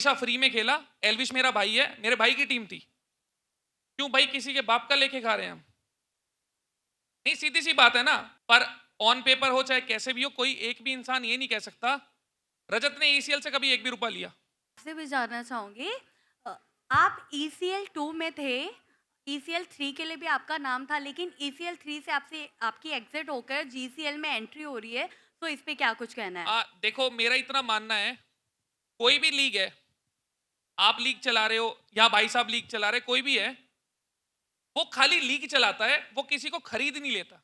हमेशा फ्री में खेला। एल्विश मेरा भाई है, मेरे भाई की टीम थी। क्यों भाई किसी के बाप का लेके खा रहे हैं हम? नहीं, सीधी सी बात है ना। पर ऑन पेपर हो चाहे कैसे भी हो, कोई एक भी इंसान ये नहीं कह सकता रजत ने ईसीएल से कभी एक भी रुपया लिया। आपसे भी जानना चाहूँगी अ, आप ईसीएल 2 में थे, ईसीएल 3 के लिए भी आपका नाम था, लेकिन ईसीएल 3 से आपसे आपकी एग्ज़िट होकर जीसीएल में एंट्री हो रही है, तो इस पे क्या कुछ कहना है? देखो मेरा इतना मानना है, कोई भी लीग है, आप लीग चला रहे हो या भाई साहब लीग चला रहे, कोई भी है, वो खाली लीग चलाता है, वो किसी को खरीद नहीं लेता।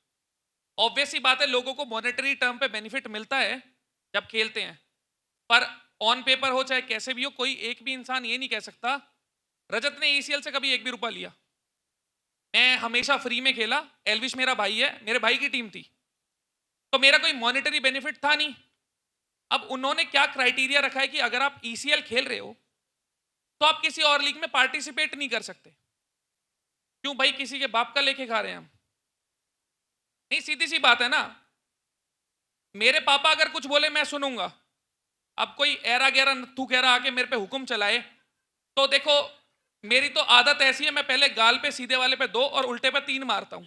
ऑब्वियस सी बात है, लोगों को मॉनेटरी टर्म पे बेनिफिट मिलता है जब खेलते हैं। पर ऑन पेपर हो चाहे कैसे भी हो, कोई एक भी इंसान ये नहीं कह सकता रजत ने ईसीएल से कभी एक भी रुपया लिया। मैं हमेशा फ्री में खेला। एल्विश मेरा भाई है, मेरे भाई की टीम थी, तो मेरा कोई मॉनेटरी बेनिफिट था नहीं। अब उन्होंने क्या क्राइटेरिया रखा है कि अगर आप ईसीएल खेल रहे हो तो आप किसी और लीग में पार्टिसिपेट नहीं कर सकते। क्यों भाई किसी के बाप का लेके खा रहे हैं हम? नहीं, सीधी सी बात है ना। मेरे पापा अगर कुछ बोले मैं सुनूंगा। अब कोई ऐरा गैरा नत्थू कह रहा आके मेरे पे हुक्म चलाए, तो देखो, मेरी तो आदत ऐसी है, मैं पहले गाल पे सीधे वाले पे 2 और उल्टे पे 3 मारता हूं।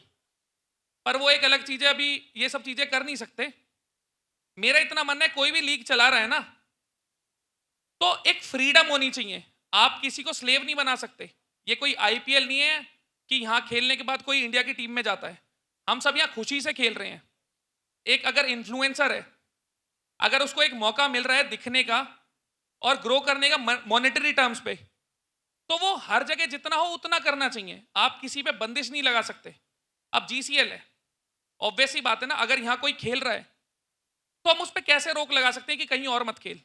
पर वो एक अलग चीज है, अभी ये सब चीजें कर नहीं सकते। मेरा इतना मानना है, कोई भी लीग चला रहा है ना, तो एक फ्रीडम होनी चाहिए। आप किसी को स्लेव नहीं बना सकते। ये कोई आईपीएल नहीं है कि यहां खेलने के बाद कोई इंडिया की टीम में जाता है। हम सब यहां खुशी से खेल रहे हैं। एक अगर इन्फ्लुएंसर है, अगर उसको एक मौका मिल रहा है दिखने का और ग्रो करने का मॉनेटरी टर्म्स पे, तो वो हर जगह जितना हो उतना करना चाहिए। आप किसी पे बंदिश नहीं लगा सकते। अब जीसीएल है, ऑब्वियस सी बात है ना, अगर यहां कोई खेल रहा है तो हम उस पर कैसे रोक लगा सकते हैं कि कहीं और मत खेल।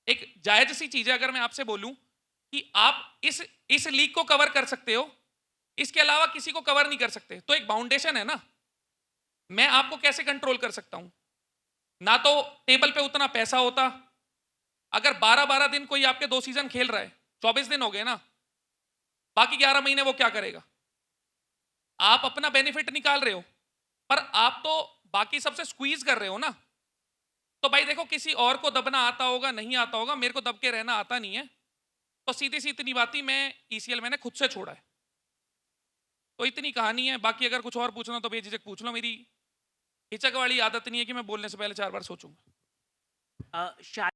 एक जायज सी चीज है, अगर मैं आपसे बोलूं कि आप इस लीग को कवर कर सकते हो, इसके अलावा किसी को कवर नहीं कर सकते, तो एक बाउंडेशन है ना। मैं आपको कैसे कंट्रोल कर सकता हूं? ना तो टेबल पे उतना पैसा होता। अगर 12-12 दिन कोई आपके 2 सीजन खेल रहा है, 24 दिन हो गए ना, बाकी 11 महीने वो क्या करेगा? आप अपना बेनिफिट निकाल रहे हो, पर आप तो बाकी सबसे स्क्वीज कर रहे हो ना। तो भाई देखो, किसी और को दबना आता होगा, नहीं आता होगा, मेरे को दब के रहना आता नहीं है। तो सीधी सी इतनी बात ही, मैं ईसीएल मैंने खुद से छोड़ा है। तो इतनी कहानी है। बाकी अगर कुछ और पूछना तो बेझिझक पूछ लो। मेरी हिचक वाली आदत नहीं है कि मैं बोलने से पहले 4 बार सोचूंगा। शायद